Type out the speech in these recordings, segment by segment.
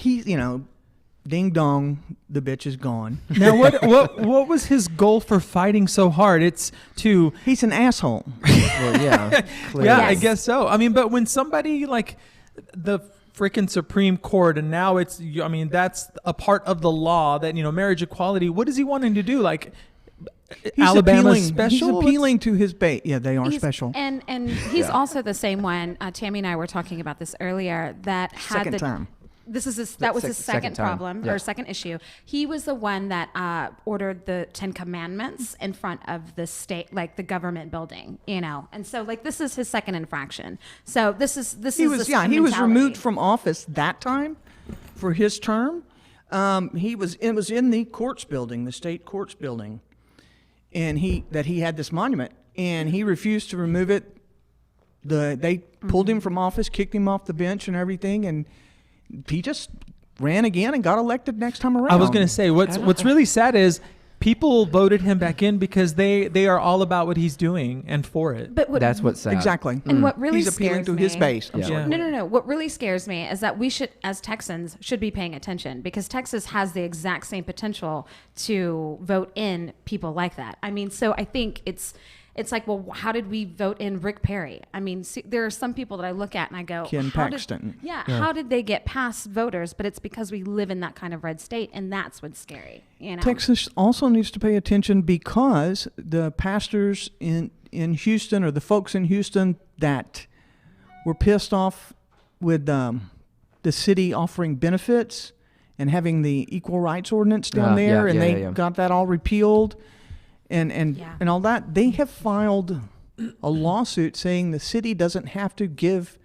he, ding dong, the bitch is gone. Now, what was his goal for fighting so hard? It's to... He's an asshole. Well, yeah. Clearly. Yeah, I guess so. I mean, but when somebody like the freaking Supreme Court, and now that's a part of the law that, marriage equality, what is he wanting to do? Like, Alabama's special? He's appealing to his base. Yeah, they are special. And he's also the same one. Tammy and I were talking about this earlier. That had second time. That was his second problem yeah. or second issue. He was the one that ordered the 10 Commandments in front of the state, like the government building, And so, like, this is his second infraction. So this is he was removed from office that time for his term. It was in the courts building, the state courts building, and he had this monument, and he refused to remove it. They pulled him from office, kicked him off the bench, and everything, and he just ran again and got elected next time around. I was going to say, what's really sad is people voted him back in because they are all about what he's doing and for it. But that's what's sad. Exactly. And what really he's appealing to his base. I'm sorry. No. What really scares me is that we should, as Texans, should be paying attention, because Texas has the exact same potential to vote in people like that. I mean, so I think it's like, well, how did we vote in Rick Perry? I mean, there are some people that I look at and I go, Ken Paxton. How did they get past voters? But it's because we live in that kind of red state, and that's what's scary. Texas also needs to pay attention because the pastors in Houston, or the folks in Houston that were pissed off with the city offering benefits and having the equal rights ordinance down there, they got that all repealed. And all that, they have filed a lawsuit saying the city doesn't have to give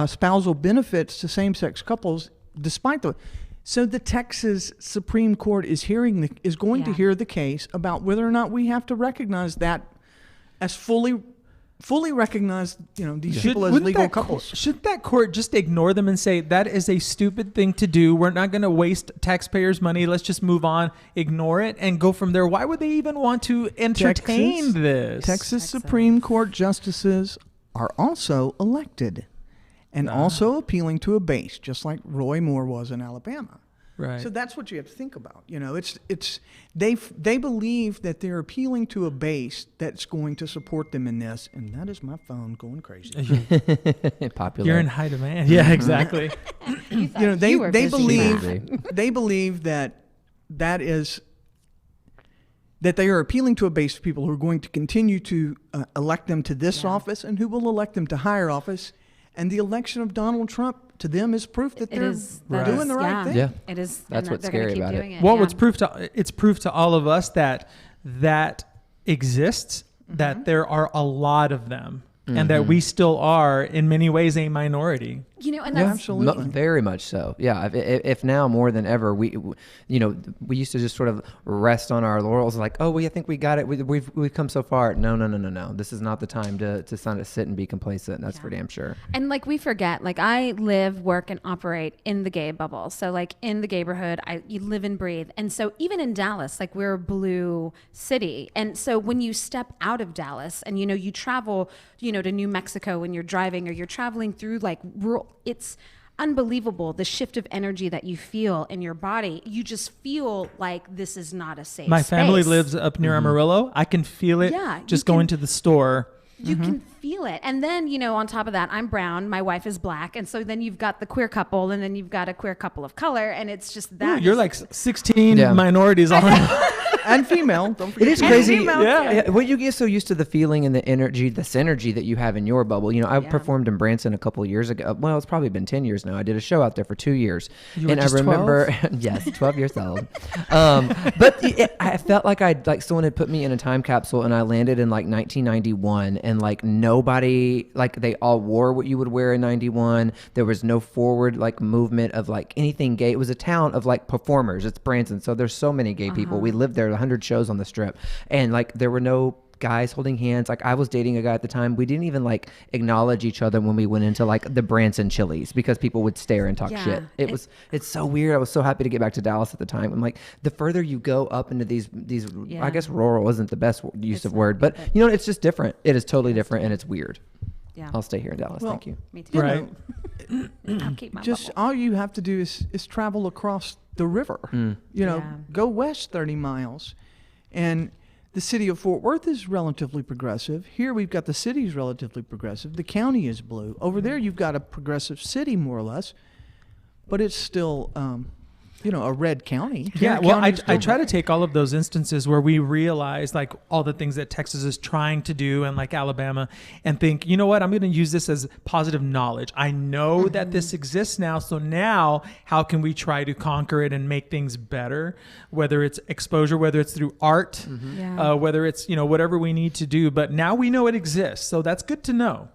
spousal benefits to same-sex couples, so the Texas Supreme Court is going to hear the case about whether or not we have to recognize that as fully recognize these people as legal couples. Should that court just ignore them and say that is a stupid thing to do? We're not going to waste taxpayers' money. Let's just move on, ignore it, and go from there. Why would they even want to entertain this? Texas Supreme Court justices are also elected and also appealing to a base, just like Roy Moore was in Alabama. Right. So that's what you have to think about. They believe that they're appealing to a base that's going to support them in this, and that is my phone going crazy. Popular. You're in high demand. Yeah, exactly. They believe that they are appealing to a base of people who are going to continue to elect them to this office and who will elect them to higher office. And the election of Donald Trump to them is proof that they're doing the right thing. Yeah, it is. That's what's scary about it. Well, it's proof to all of us that exists, that there are a lot of them, and that we still are in many ways a minority. And that's absolutely very much so. Yeah, if now more than ever, we used to just sort of rest on our laurels, like, oh, I think we got it. We've come so far. No. This is not the time to sit and be complacent. That's for damn sure. And like we forget, like I live, work, and operate in the gay bubble. So like in the gayborhood, you live and breathe. And so even in Dallas, like we're a blue city. And so when you step out of Dallas and you travel, to New Mexico when you're driving, or you're traveling through like rural. It's unbelievable, the shift of energy that you feel in your body. You just feel like this is not a safe My space. family lives up near Amarillo. I can feel it just going to the store. You can feel it. And then, on top of that, I'm brown, my wife is black. And so then you've got the queer couple, and then you've got a queer couple of color. And it's just that. Ooh, you're like 16 minorities all and female. Don't forget. It is crazy. Yeah. When you get so used to the feeling and the energy, the synergy that you have in your bubble. I performed in Branson a couple of years ago. Well, it's probably been 10 years now. I did a show out there for 2 years. And I remember, 12 years old. But I felt like someone had put me in a time capsule, and I landed in like 1991, and like nobody, like they all wore what you would wear in 91. There was no forward like movement of like anything gay. It was a town of like performers. It's Branson. So there's so many gay people. We lived there, 100 shows on the strip, and like there were no guys holding hands. Like I was dating a guy at the time. We didn't even like acknowledge each other when we went into like the Branson Chili's, because people would stare and talk shit. It's so weird. I was so happy to get back to Dallas at the time. I'm like, the further you go up into these I guess rural isn't the best use of word, but it's just different. It is totally different, and it's weird. Yeah. I'll stay here in Dallas. Well, Thank you. Me too. You Right. know, I'll keep my just bubble. all you have to do is travel across the river. You know, Yeah. go west 30 miles. And the city of Fort Worth is relatively progressive. Here we've got the city's relatively progressive. The county is blue. Over there you've got a progressive city, more or less. But it's still, a red county. Yeah, Tarrant well, County I is still try to red. take all of those instances where we realize like all the things that Texas is trying to do and like Alabama and think, you know what, I'm going to use this as positive knowledge. I know that this exists now. So now how can we try to conquer it and make things better, whether it's exposure, whether it's through art, Yeah. whether it's, whatever we need to do. But now we know it exists. So that's good to know.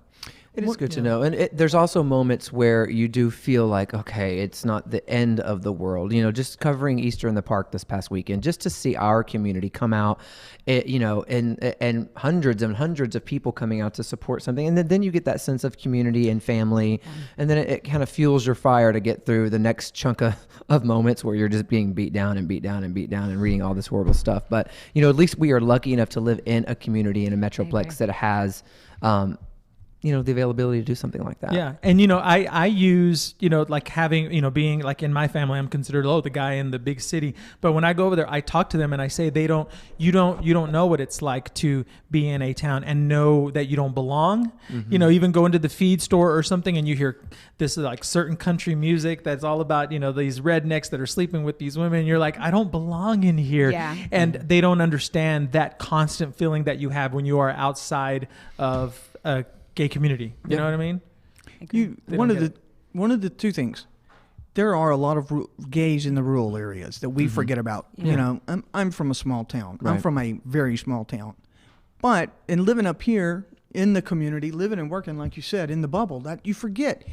It is good to know. And there's also moments where you do feel like, okay, it's not the end of the world. Just covering Easter in the park this past weekend, just to see our community come out, and hundreds and hundreds of people coming out to support something. And then you get that sense of community and family. And then it kind of fuels your fire to get through the next chunk of moments where you're just being beat down and beat down and beat down and reading all this horrible stuff. But, at least we are lucky enough to live in a community, in a metroplex that has, the availability to do something like that. Yeah. And, I use, like having, being like in my family, I'm considered, the guy in the big city. But when I go over there, I talk to them and I say, you don't know what it's like to be in a town and know that you don't belong. Even go into the feed store or something and you hear this like certain country music that's all about, these rednecks that are sleeping with these women. You're like, I don't belong in here. Yeah. And they don't understand that constant feeling that you have when you are outside of a gay community. You know what I mean? They One don't of get the two things. There are a lot of gays in the rural areas that we forget about. Yeah. I'm from a small town. I'm Right. from a very small town. But in living up here in the community, living and working, like you said, in the bubble, that you forget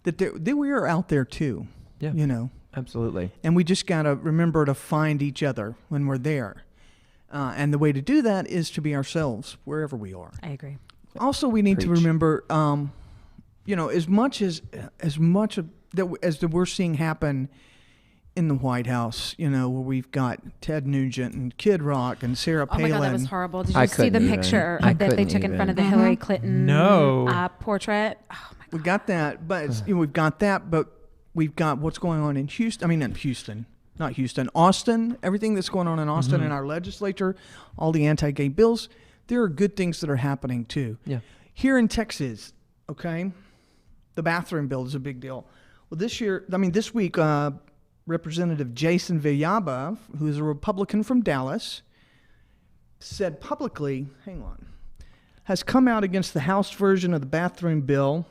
that we are out there too. Yeah. Absolutely. And we just got to remember to find each other when we're there. And the way to do that is to be ourselves wherever we are. I agree. Also, we need to Preach. remember, as much as that we're seeing happen in the White House, where we've got Ted Nugent and Kid Rock and Sarah Oh my Palin. God, that was horrible. Did I you see the couldn't even. picture I that they couldn't took in front of the even. Hillary Clinton No. portrait? Oh my God. We got that, but we've got that, but we've got what's going on in Houston. I mean, in Houston, not Houston, Austin. Everything that's going on in Austin in our legislature, all the anti-gay bills. There are good things that are happening too. Yeah. Here in Texas, okay, the bathroom bill is a big deal. Well, this week, Representative Jason Villalba, who is a Republican from Dallas, said publicly, has come out against the House version of the bathroom bill,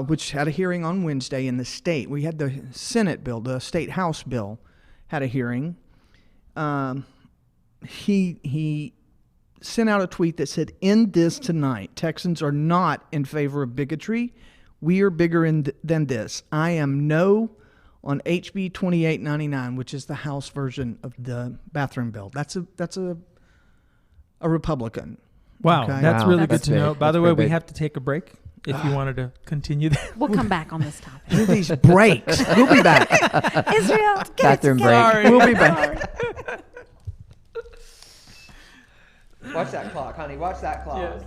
which had a hearing on Wednesday in the state. We had the Senate bill, the state House bill, had a hearing. He sent out a tweet that said, "End this tonight. Texans are not in favor of bigotry. We are bigger than this. I am no on HB 2899, which is the House version of the bathroom bill." That's a Republican. Wow, Okay. that's Wow, really that's good to know. big. By That's the way, pretty we big. have to take a break if you wanted to continue that. We'll come back on this topic. These breaks. We'll be back. Israel, get Bathroom it break. together. We'll be back. Watch that clock, honey. Watch that clock. Yes.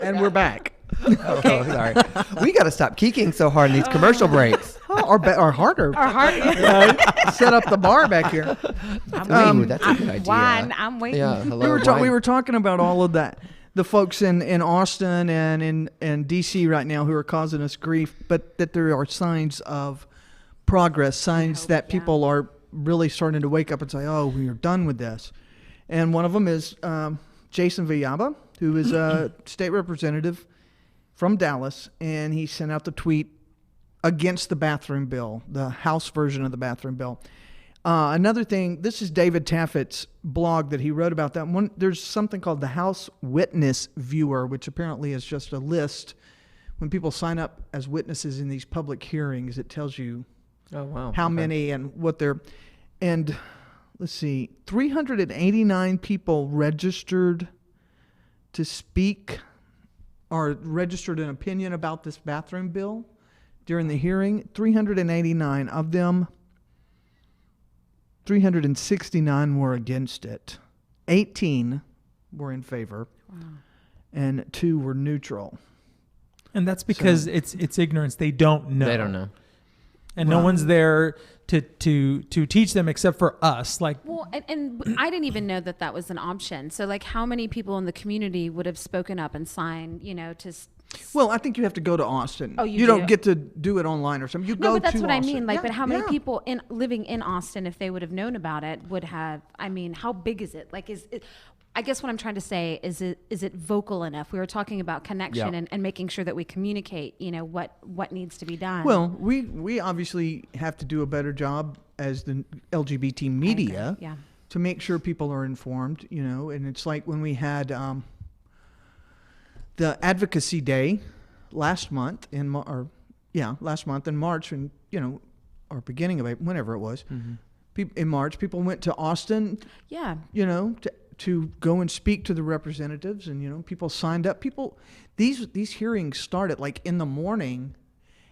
And we're back. Oh, sorry. We got to stop geeking so hard in these commercial breaks. Our harder. Our heart. Set up the bar back here. Ooh, that's a good idea. Wine. I'm waiting. Yeah, hello. We wine. were talking about all of that. The folks in Austin and in DC right now who are causing us grief, but that there are signs of progress, signs that people are really starting to wake up and say, oh, we are done with this. And one of them is Jason Villalba, who is a state representative from Dallas, and he sent out the tweet against the bathroom bill, the House version of the bathroom bill. Another thing, this is David Tafett's blog that he wrote about that one. There's something called the House Witness Viewer, which apparently is just a list. When people sign up as witnesses in these public hearings, it tells you how many and what they're. And let's see, 389 people registered to speak or registered an opinion about this bathroom bill during the hearing. 389 of them. 369 were against it. 18 were in favor. Wow. And 2 were neutral. And that's because it's ignorance. They don't know. They don't know. And no one's there to teach them except for us. Well, and I didn't even know that was an option. So like how many people in the community would have spoken up and signed, to... Well, I think you have to go to Austin. Oh, you don't get to do it online or something. You go to Austin. No, but that's what I mean. But how many people living in Austin, if they would have known about it, would have? I mean, how big is it? Like, is it? I guess what I'm trying to say is it vocal enough? We were talking about connection and making sure that we communicate. What needs to be done. Well, we obviously have to do a better job as the LGBT media to make sure people are informed. And it's like when we had. The Advocacy Day last month in March, and or beginning of April, whenever it was, in March, people went to Austin. Yeah. To go and speak to the representatives, and people signed up. These hearings start at like in the morning,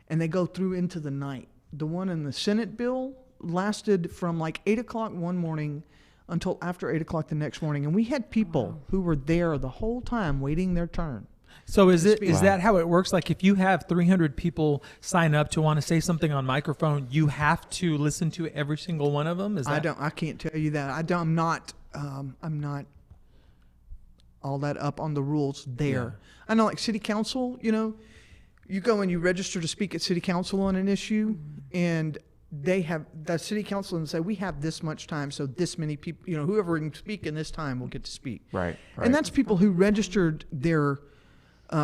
and they go through into the night. The one in the Senate bill lasted from like 8 o'clock one morning until after 8 o'clock the next morning, and we had people who were there the whole time waiting their turn. So is that how it works? Like if you have 300 people sign up to want to say something on microphone, you have to listen to every single one of them? I can't tell you that. I'm not all that up on the rules there. Yeah. I know, like city council, you go and you register to speak at city council on an issue, and they have the city council and say, we have this much time, so this many people, whoever can speak in this time will get to speak. Right. And that's people who registered their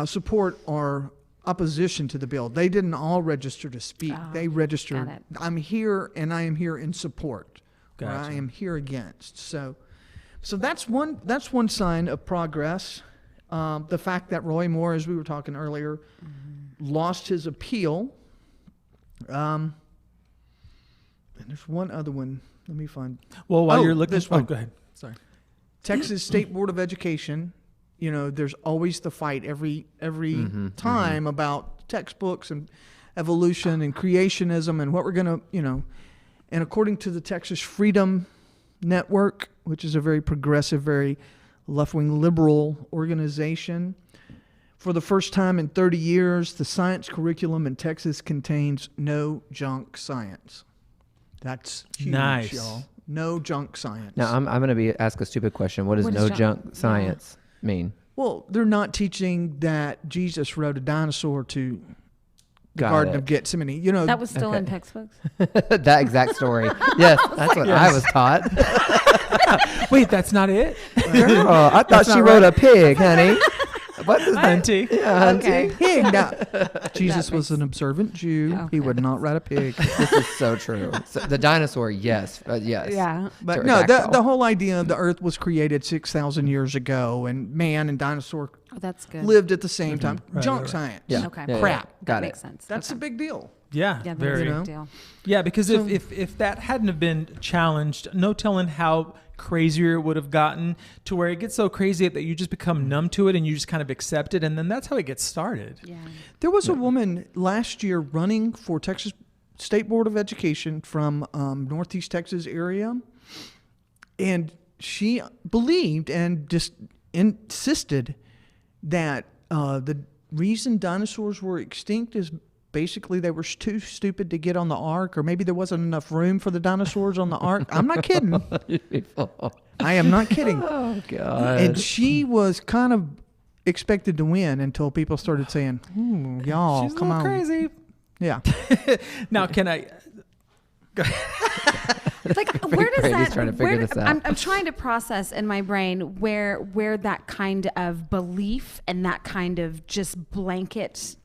support or opposition to the bill. They didn't all register to speak. They registered, I'm here and I am here in support. Gotcha. Or I am here against. So that's one sign of progress. The fact that Roy Moore, as we were talking earlier, lost his appeal. And there's one other one. Let me find. Well, while you're looking, this one. go ahead. Sorry. Texas State Board of Education. There's always the fight every time about textbooks and evolution and creationism and what we're gonna, And according to the Texas Freedom Network, which is a very progressive, very left-wing liberal organization, for the first time in 30 years, the science curriculum in Texas contains no junk science. That's huge, nice, y'all. No junk science. Now, I'm going to ask a stupid question. What does no junk science mean? Well, they're not teaching that Jesus rode a dinosaur to the Garden of Gethsemane. That was still in textbooks? That exact story. Yes, that's what I was taught. Wait, that's not it? Girl, I thought she rode a pig, honey. What is Hunty? Yeah, okay. Pig. Now, Jesus was an observant Jew. Okay. He would not ride a pig. This is so true. So the dinosaur, yes. Yes. Yeah. But no, the whole idea of the earth was created 6,000 years ago, and man and dinosaur that's good. lived at the same time. Right, Junk science. Yeah. Okay. Yeah, crap. That makes sense. That's a big deal. Yeah, very big deal. Yeah, because if that hadn't have been challenged, no telling how crazier it would have gotten, to where it gets so crazy that you just become numb to it and you just kind of accept it, and then that's how it gets started. Yeah. There was a woman last year running for Texas State Board of Education from Northeast Texas area, and she believed and just insisted that the reason dinosaurs were extinct is basically they were too stupid to get on the ark, or maybe there wasn't enough room for the dinosaurs on the ark. I'm not kidding. I am not kidding. Oh God. And she was kind of expected to win until people started saying, y'all, She's a come little on. crazy. Yeah. Now, can I? Like, where does Brady's that? trying to figure this out. I'm trying to process in my brain where that kind of belief and that kind of just blanket,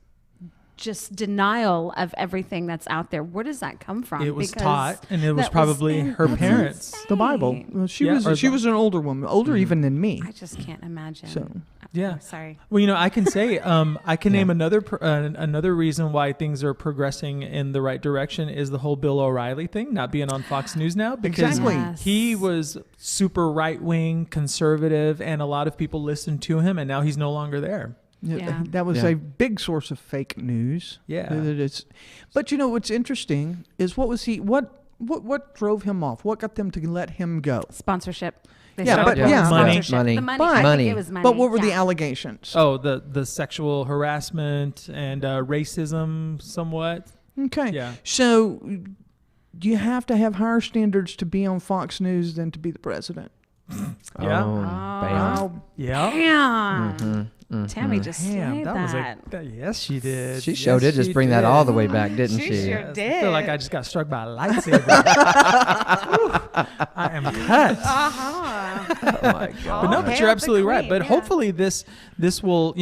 just denial of everything that's out there. Where does that come from? It was Because taught, and it was that probably her that's parents. insane. The Bible. Well, she Yeah, or was she the- was an older woman, older even than me. I just can't imagine. So, Yeah. Sorry. Well, I can say I can name another reason why things are progressing in the right direction is the whole Bill O'Reilly thing, not being on Fox News now, because Exactly. Yes. he was super right-wing, conservative, and a lot of people listened to him, and now he's no longer there. Yeah. That was Yeah. a big source of fake news. Yeah. That it's, but what's interesting is what drove him off? What got them to let him go? Sponsorship. They Yeah, started but- with yeah. sponsorship. Money. The money. But- I think Money. it was money. But what were the Yeah. allegations? Oh, the sexual harassment and racism, somewhat. Okay. Yeah. So you have to have higher standards to be on Fox News than to be the president. Yeah. Oh, bam. Yeah. Damn. Tammy just Damn, slayed that was that. yes, she did. She Yes, sure did just bring that all the way back, didn't She she? sure Yes, did. I feel like I just got struck by a lightsaber. I am cut. Uh-huh. Oh my God. But no, Oh, but hail you're the absolutely right. queen, But yeah. hopefully this will,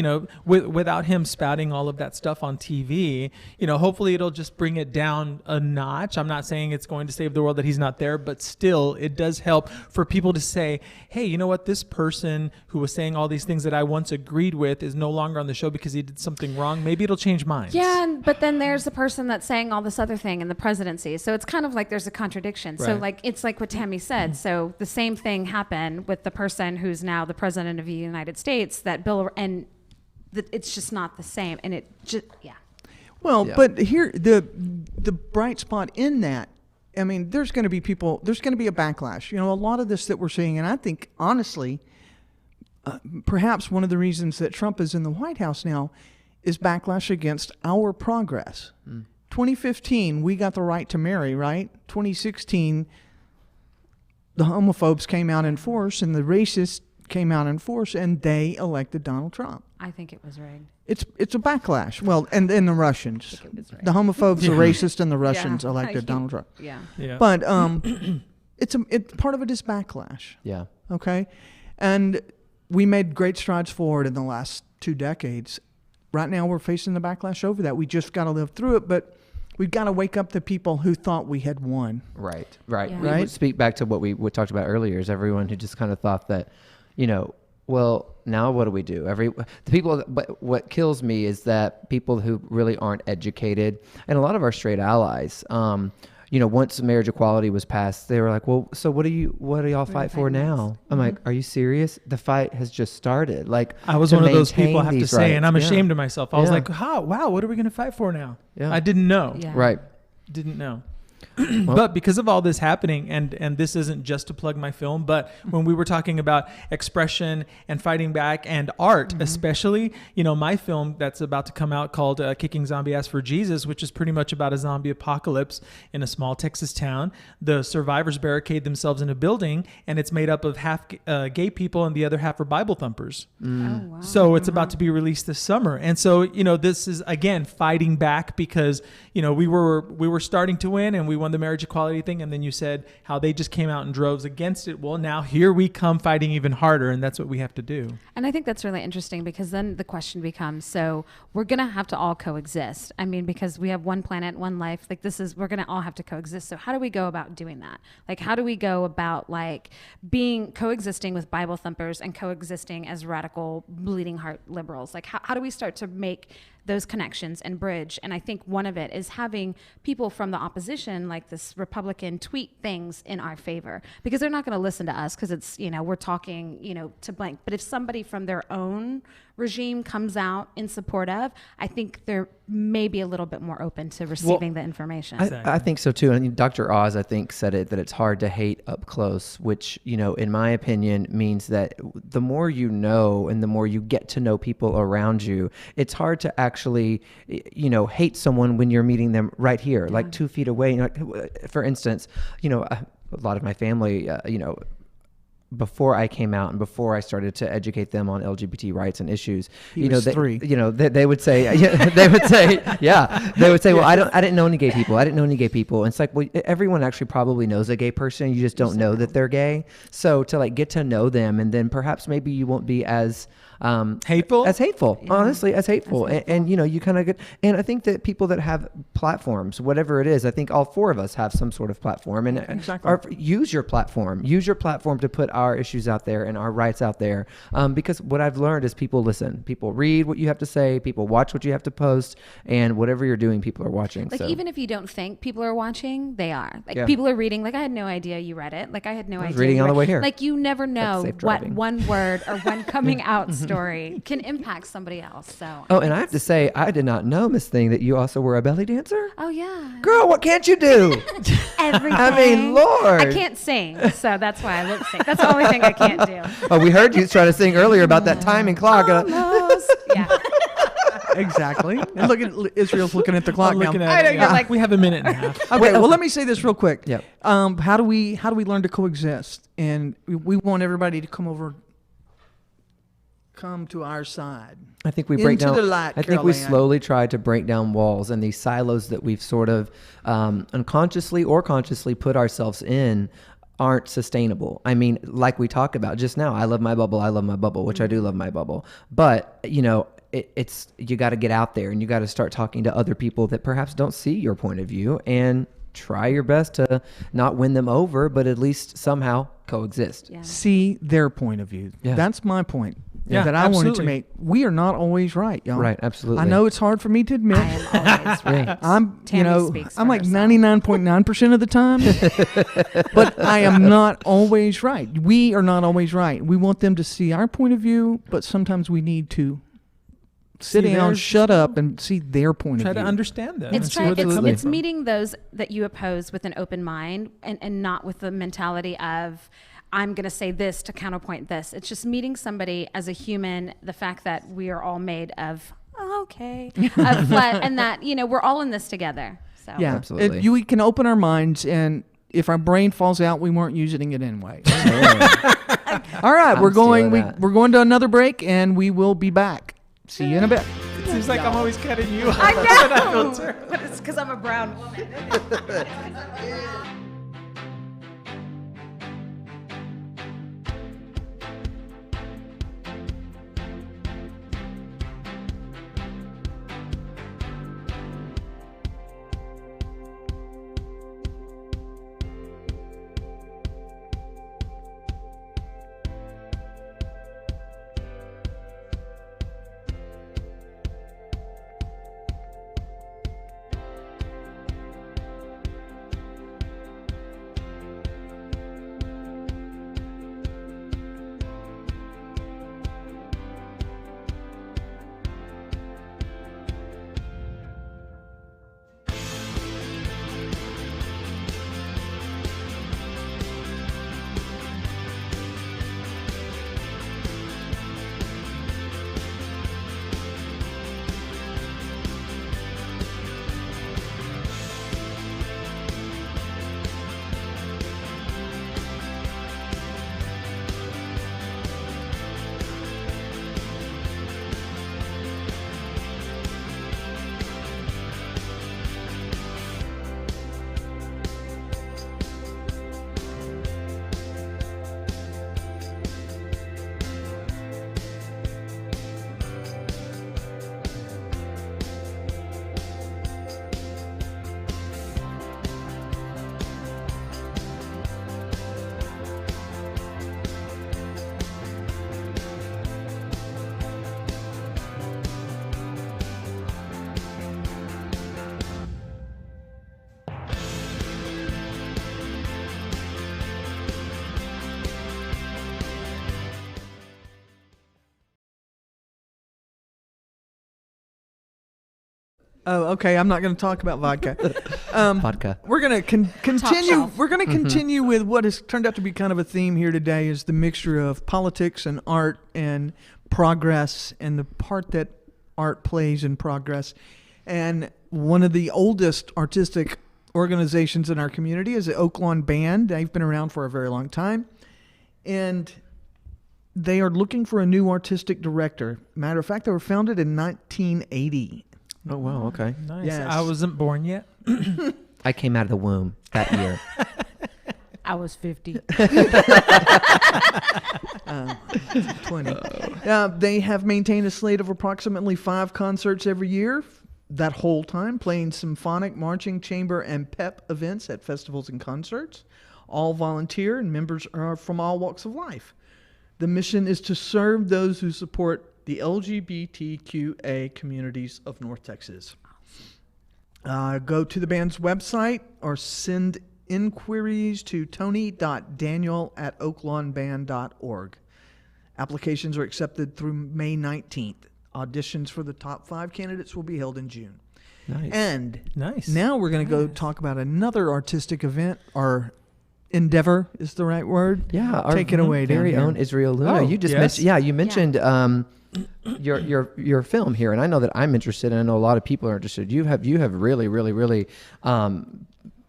without him spouting all of that stuff on TV, hopefully it'll just bring it down a notch. I'm not saying it's going to save the world that he's not there, but still it does help for people to say, hey, you know what? This person who was saying all these things that I once agreed with is no longer on the show because he did something wrong. Maybe it'll change minds. Yeah, but then there's the person that's saying all this other thing in the presidency. So it's kind of like there's a contradiction. So Right. it's like what Tammy said. So the same thing happened with the person who's now the president of the United States, that Bill, and it's just not the same. And it just, yeah. Well, Yeah. but here the bright spot in that, I mean, there's going to be a backlash. A lot of this that we're seeing, and I think honestly, perhaps one of the reasons that Trump is in the White House now is backlash against our progress. 2015, we got the right to marry, right? 2016, the homophobes came out in force and the racists came out in force, and they elected Donald Trump. I think it was rigged. It's a backlash. Well, and the Russians, I think it was rigged. the homophobes, the racists, and the Russians Yeah. elected Donald Trump. Yeah. Yeah. But it's part of it is backlash. Yeah. Okay, and we made great strides forward in the last 2 decades. Right now, we're facing the backlash over that. We just got to live through it, but we've got to wake up the people who thought we had won. Right. Yeah. We Right? would speak back to what we talked about earlier, is everyone who just kind of thought that, well, now what do we do? But what kills me is that people who really aren't educated, and a lot of our straight allies, once marriage equality was passed, they were like, well, so what do y'all fight for fighting now? next? I'm like, are you serious? The fight has just started. Like, I was to one of those maintain people, I have to these say, and rights. I'm Yeah. ashamed of myself. I was Yeah. like, wow, what are we going to fight for now? Yeah. I didn't know. Yeah. Right. Didn't know. But because of all this happening, and this isn't just to plug my film, but when we were talking about expression and fighting back and art, especially, my film that's about to come out called Kicking Zombie Ass for Jesus, which is pretty much about a zombie apocalypse in a small Texas town. The survivors barricade themselves in a building, and it's made up of half gay people and the other half are Bible thumpers. Oh, wow. So it's about to be released this summer. And so, this is, again, fighting back because, we were starting to win and we won the marriage equality thing. And then you said how they just came out in droves against it. Well, now here we come fighting even harder. And that's what we have to do. And I think that's really interesting, because then the question becomes, so we're going to have to all coexist. I mean, because we have one planet, one life, we're going to all have to coexist. So how do we go about doing that? Like, how do we go about coexisting with Bible thumpers and coexisting as radical bleeding heart liberals? Like, how do we start to make those connections and bridge. And I think one of it is having people from the opposition, like this Republican, tweet things in our favor, because they're not going to listen to us because it's, we're talking, to blank. But if somebody from their own regime comes out in support of, I think they're maybe a little bit more open to receiving the information. I think so too. And Dr. Oz, I think, said it, that it's hard to hate up close, which, in my opinion, means that the more you know and the more you get to know people around you, it's hard to actually, hate someone when you're meeting them right here, like 2 feet away. For instance, a lot of my family, before I came out and before I started to educate them on LGBT rights and issues, they would say, they would say, well, I didn't know any gay people. And it's like, well, everyone actually probably knows a gay person. You just don't know that they're gay. So to get to know them, and then perhaps maybe you won't be as hateful, honestly, as hateful. And you kind of get, and I think that people that have platforms, whatever it is, I think all 4 of us have some sort of platform, and use your platform to put our issues out there and our rights out there. Because what I've learned is people listen, people read what you have to say, people watch what you have to post, and whatever you're doing, people are watching. Even if you don't think people are watching, they are. People are reading. I had no idea you read it. I had no idea. I was reading on the way here. You never know what one word or one coming out story can impact somebody else. So. Oh, and I have to say, I did not know, Miss Thing, that you also were a belly dancer. Oh yeah. Girl, what can't you do? Everything. I mean, Lord. I can't sing, so that's why I lip sync. That's the only thing I can't do. Oh, we heard you try to sing earlier about that timing clock. Almost. Yeah. Exactly. And look at Israel's looking at the clock now. We have a minute and a half. Okay, well, let me say this real quick. Yep. How do we learn to coexist? And we want everybody to come to our side. I think we break Into down. the light, I think we Carol Ann. slowly try to break down walls and these silos that we've sort of unconsciously or consciously put ourselves in aren't sustainable. I mean, like we talked about just now, I love my bubble, which I do love my bubble. But it's you got to get out there and you got to start talking to other people that perhaps don't see your point of view and try your best to not win them over, but at least somehow coexist. Yeah. See their point of view. Yeah. That's my point. Yeah, that I wanted to absolutely. make. We are not always right, y'all. Right, absolutely. I know it's hard for me to admit. I am always right. I'm, Tammy speaks for I'm like herself. 99.9% of the time, but I am not always right. We are not always right. We want them to see our point of view, but sometimes we need to sit See down, theirs. shut up, and see their point Try of to view. understand them. It's and see where they're coming it's from. meeting those that you oppose with an open mind and not with the mentality of I'm going to say this to counterpoint this. It's just meeting somebody as a human, the fact that we are all made of of flesh, and that we're all in this together. So Yeah, Absolutely. We can open our minds, and if our brain falls out, we weren't using it anyway. All right, I'm we're going. stealing that. We're going to another break, and we will be back. See you in a bit. It seems like I'm always cutting you off. I know, filter. but it's because I'm a brown woman. Oh, okay. I'm not going to talk about vodka. Vodka. We're going to continue. shelf. We're going to continue with what has turned out to be kind of a theme here today: is the mixture of politics and art and progress, and the part that art plays in progress. And one of the oldest artistic organizations in our community is the Oak Lawn Band. They've been around for a very long time, and they are looking for a new artistic director. Matter of fact, they were founded in 1980. Oh, wow. Okay. Nice. Yes. I wasn't born yet. I came out of the womb that year. I was 50. 20. They have maintained a slate of approximately 5 concerts every year, that whole time, playing symphonic, marching, chamber, and pep events at festivals and concerts. All volunteer, and members are from all walks of life. The mission is to serve those who support the LGBTQA communities of North Texas. Go to the band's website or send inquiries to tony.daniel@oaklawnband.org. Applications are accepted through May 19th. Auditions for the top 5 candidates will be held in June. Nice. And Nice. now we're going to go talk about another artistic event, or endeavor is the right word. Yeah, our Take it away, down very here. own Israel Luna. Oh, You just yes. mentioned, you mentioned your film here, and I know that I'm interested, and I know a lot of people are interested. You have really, really, really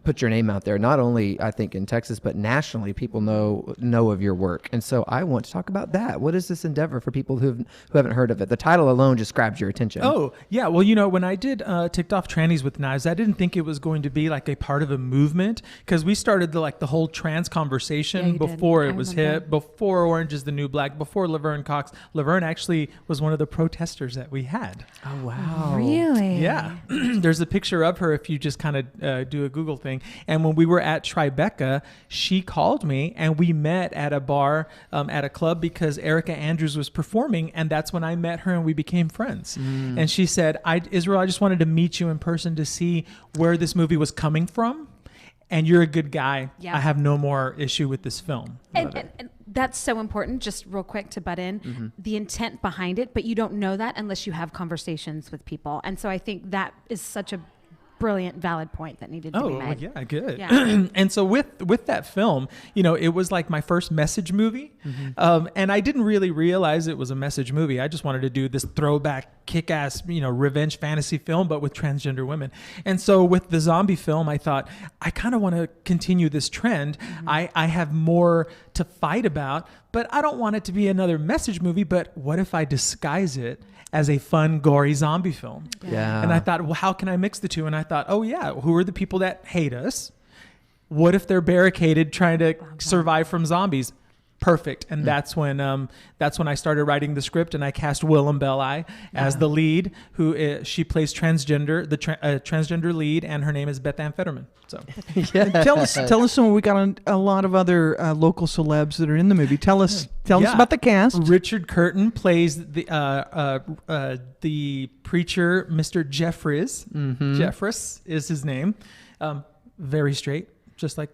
put your name out there. Not only I think in Texas, but nationally, people know of your work, and so I want to talk about that. What is this endeavor for people who haven't heard of it? The title alone just grabs your attention. Oh, yeah. Well, when I did Ticked Off Trannies with Knives, I didn't think it was going to be like a part of a movement, because we started the whole trans conversation Yeah, you did. before I it was remember. hip, before Orange is the New Black, before Laverne Cox. Laverne actually was one of the protesters that we had. Oh, wow. Really? Yeah. There's a picture of her if you just kind of do a Google thing. And when we were at Tribeca, she called me and we met at a bar, at a club, because Erica Andrews was performing. And that's when I met her and we became friends. And she said, Israel, I just wanted to meet you in person to see where this movie was coming from. And you're a good guy. Yeah. I have no more issue with this film. And that's so important, just real quick to butt in, the intent behind it, but you don't know that unless you have conversations with people. And so I think that is such a brilliant, valid point that needed to be Oh, made. yeah, good. Yeah. And so with that film, it was like my first message movie. And I didn't really realize it was a message movie. I just wanted to do this throwback, kick-ass, revenge fantasy film, but with transgender women. And so with the zombie film, I thought, I kind of want to continue this trend. I have more to fight about, but I don't want it to be another message movie. But what if I disguise it as a fun, gory zombie film? Yeah. And I thought, well, how can I mix the two? And I thought, oh yeah, who are the people that hate us? What if they're barricaded trying to survive from zombies? Perfect. And that's when I started writing the script, and I cast Willem Belli as the lead, she plays transgender, the transgender lead, and her name is Beth Ann Fetterman. So Tell us some. We got a lot of other local celebs that are in the movie. Tell us about the cast. Richard Curtin plays the preacher, Mr. Jeffries. Jeffress is his name. Very straight, just like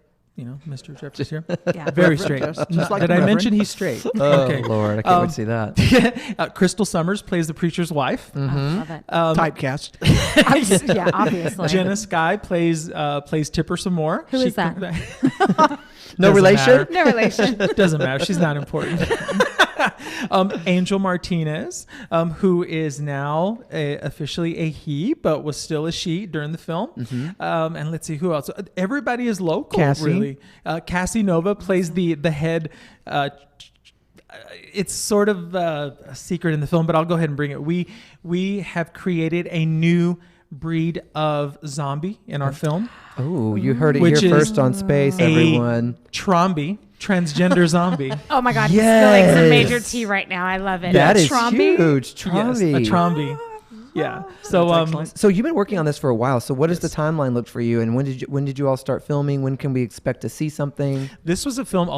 Mr. Jeffries here. Yeah. Very straight. Just like Did the I Reverend. mention he's straight? Oh, Okay. Lord. I can't wait to see that. Crystal Summers plays the preacher's wife. I love it. Typecast. Yeah, obviously. Jenna Skye plays Tipper some more. Who is that? No Doesn't relation? matter. No relation. Doesn't matter. She's not important. Angel Martinez, who is now officially a he, but was still a she during the film. And let's see who else. Everybody is local, Cassie. really. Cassie Nova plays the head. It's sort of a secret in the film, but I'll go ahead and bring it. We have created a new breed of zombie in our film. Oh, you heard it Which here is first on Spayse, everyone. Transgender zombie. Oh my God, Yes. he's spilling some major tea right now. I love it. That is Trombi? huge. Yes, Trombi. a trombi. Yeah. So So you've been working on this for a while. So what does the timeline look for you? And when did you all start filming? When can we expect to see something? this was a film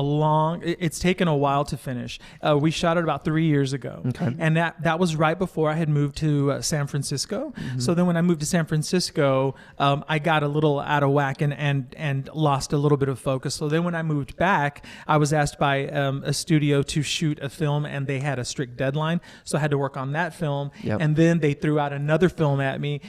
it's taken a while to finish. We shot it about 3 years ago. Okay. And that was right before I had moved to San Francisco. So then when I moved to San Francisco, I got a little out of whack and lost a little bit of focus. So then when I moved back, I was asked by a studio to shoot a film, and they had a strict deadline. So I had to work on that film. Yep. And then they threw out out another film at me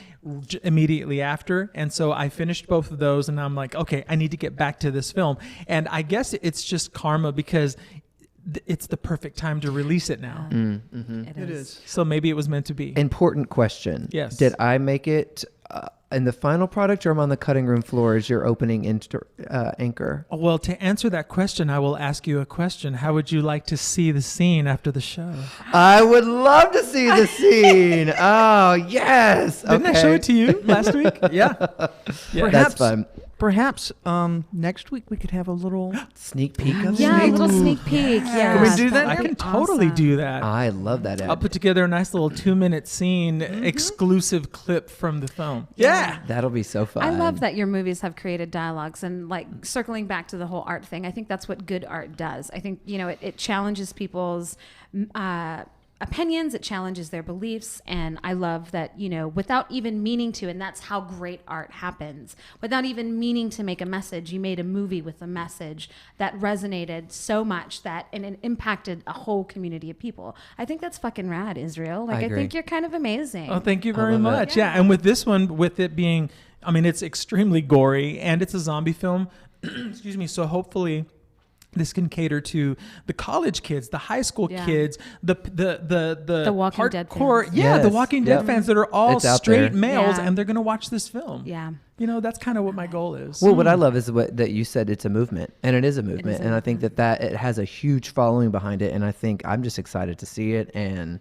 immediately after. And so I finished both of those, and I'm like, okay, I need to get back to this film. And I guess it's just karma because it's the perfect time to release it now. It is. So maybe it was meant to be. Important question. Yes. Did I make it in the final product, or I'm on the cutting room floor as your opening anchor? Well, to answer that question, I will ask you a question. How would you like to see the scene after the show? I would love to see the scene. Oh, yes. Didn't I show it to you last week? Yeah. That's fun. Perhaps next week we could have a little Sneak peek of Yeah, a it? little sneak peek. Yeah. Can we do that? I can totally do that. I love that. I'll put together a nice little 2-minute scene, exclusive clip from the film. Yeah. That'll be so fun. I love that your movies have created dialogues, and like circling back to the whole art thing, I think that's what good art does. I think, it challenges people's opinions, it challenges their beliefs, and I love that, without even meaning to, and that's how great art happens, without even meaning to make a message, you made a movie with a message that resonated so much that, and it impacted a whole community of people. I think that's fucking rad, Israel. Like, I agree. think you're kind of amazing. Oh, thank you very love it. much. Yeah. And with this one, with it being, it's extremely gory and it's a zombie film. Excuse me. So hopefully this can cater to the college kids, the high school kids, the Walking Dead hardcore, fans. the Yes. Walking Dead Yep. fans that are all It's out straight there. males, Yeah. and they're gonna watch this film. Yeah. That's kind of what my goal is. Well, what I love is that you said it's a movement, and it is a movement, a and I think that it has a huge following behind it, and I think I'm just excited to see it. And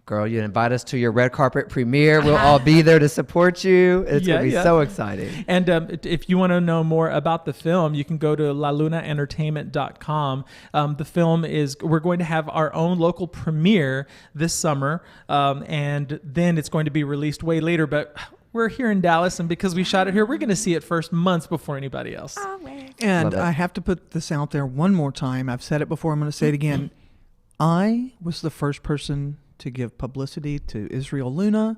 girl, you invite us to your red carpet premiere. We'll all be there to support you. It's gonna be so exciting. And if you want to know more about the film, you can go to lalunaentertainment.com. The film we're going to have our own local premiere this summer, and then it's going to be released way later. But we're here in Dallas, and because we shot it here, we're going to see it first months before anybody else. And Love it. I have to put this out there one more time. I've said it before. I'm going to say it again. I was the first person to give publicity to Israel Luna,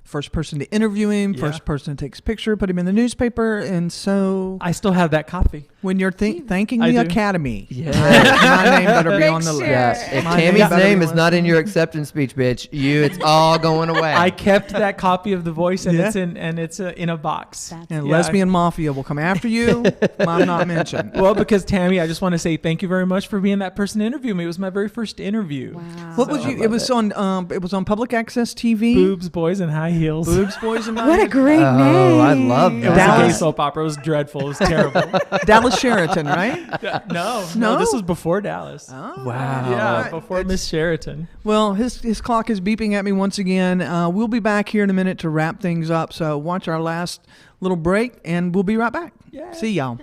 first person to interview him, first person to take his picture, put him in the newspaper. And so I still have that copy. when you're thanking I the do. Academy, Yeah. my name better be Make on the sure. list. Yeah, if My Tammy's better name be is on not the in your acceptance speech, bitch, it's all going away. I kept that copy of The Voice, and Yeah. it's in a box. And Yeah. Lesbian Mafia will come after you. I'm not mentioned. Well, because Tammy, I just want to say thank you very much for being that person to interview me. It was my very first interview. Wow. What was I you? love It was on public access TV. Boobs, boys, and high heels. Boobs, boys, and What a great Oh, name. I love It was a that. gay soap opera. It was dreadful. It was terrible. Dallas Sheraton, right? No, this was before Dallas. Oh. Wow. Yeah, before Miss Sheraton. Well, his clock is beeping at me once again. We'll be back here in a minute to wrap things up. So watch our last little break, and we'll be right back. Yeah. See y'all.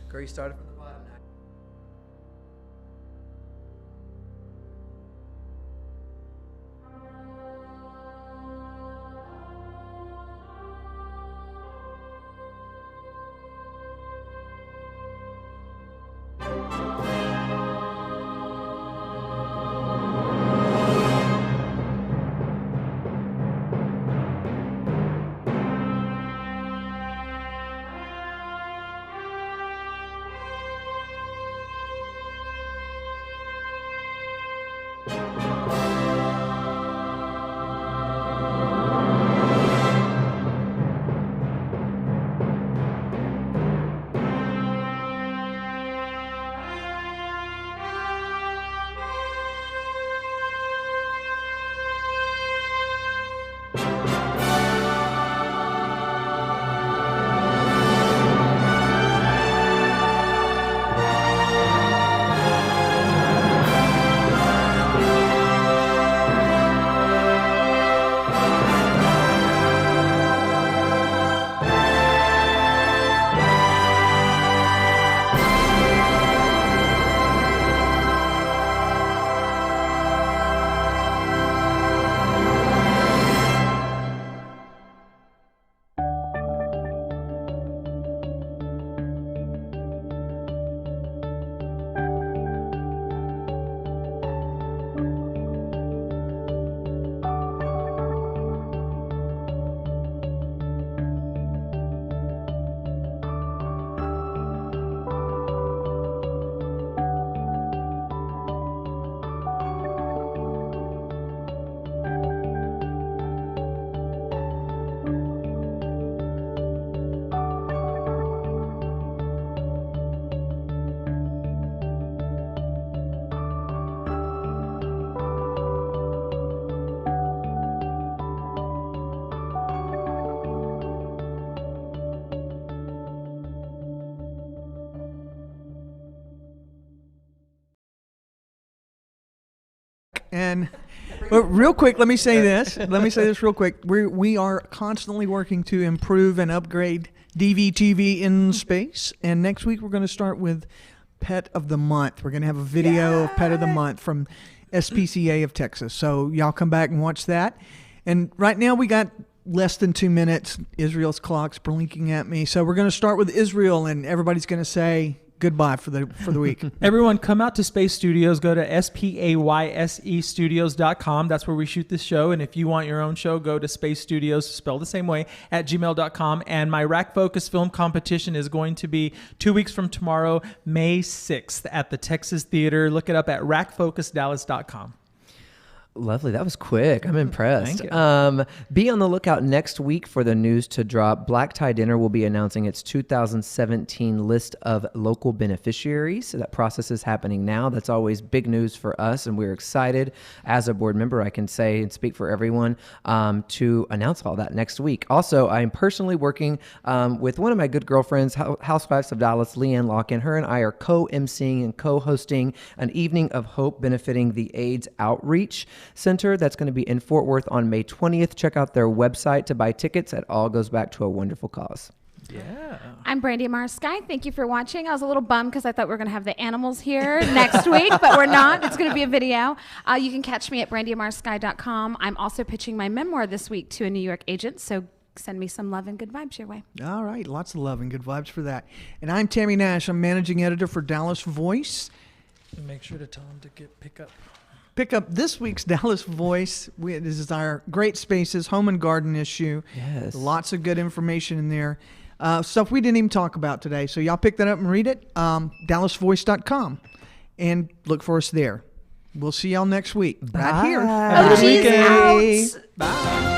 Girl, you started from the bottom now. And but real quick, let me say this. Let me say this real quick. We are constantly working to improve and upgrade DVTV in Spayse. And next week we're going to start with Pet of the Month. We're going to have a video of Pet of the Month from SPCA of Texas. So y'all come back and watch that. And right now we got less than 2 minutes. Israel's clock's blinking at me. So we're going to start with Israel, and everybody's going to say goodbye for the week. Everyone, come out to Spayse Studios. Go to spaysestudios.com. That's where we shoot this show. And if you want your own show, go to Spayse Studios, spelled the same way, at gmail.com. And my Rack Focus film competition is going to be 2 weeks from tomorrow, May 6th, at the Texas Theater. Look it up at rackfocusdallas.com. Lovely. That was quick. I'm impressed. Thank you. Be on the lookout next week for the news to drop. Black Tie Dinner will be announcing its 2017 list of local beneficiaries. So that process is happening now. That's always big news for us, and we're excited. As a board member, I can say and speak for everyone to announce all that next week. Also, I'm personally working with one of my good girlfriends, Housewives of Dallas, Leanne Locken. Her and I are co-emceeing and co-hosting an Evening of Hope benefiting the AIDS Outreach Center. That's going to be in Fort Worth on May 20th. Check out their website to buy tickets. It all goes back to a wonderful cause. Yeah. I'm Brandy Amar Sky. Thank you for watching. I was a little bummed because I thought we were going to have the animals here next week, but we're not. It's going to be a video. You can catch me at brandyamarsky.com. I'm also pitching my memoir this week to a New York agent, so send me some love and good vibes your way. All right. Lots of love and good vibes for that. And I'm Tammy Nash. I'm managing editor for Dallas Voice. And make sure to tell them to pick up this week's Dallas Voice. This is our Great Spaces Home and Garden issue. Yes. Lots of good information in there. Stuff we didn't even talk about today. So y'all pick that up and read it. DallasVoice.com. And look for us there. We'll see y'all next week. Right here. Bye. Oh, geez, out. Bye.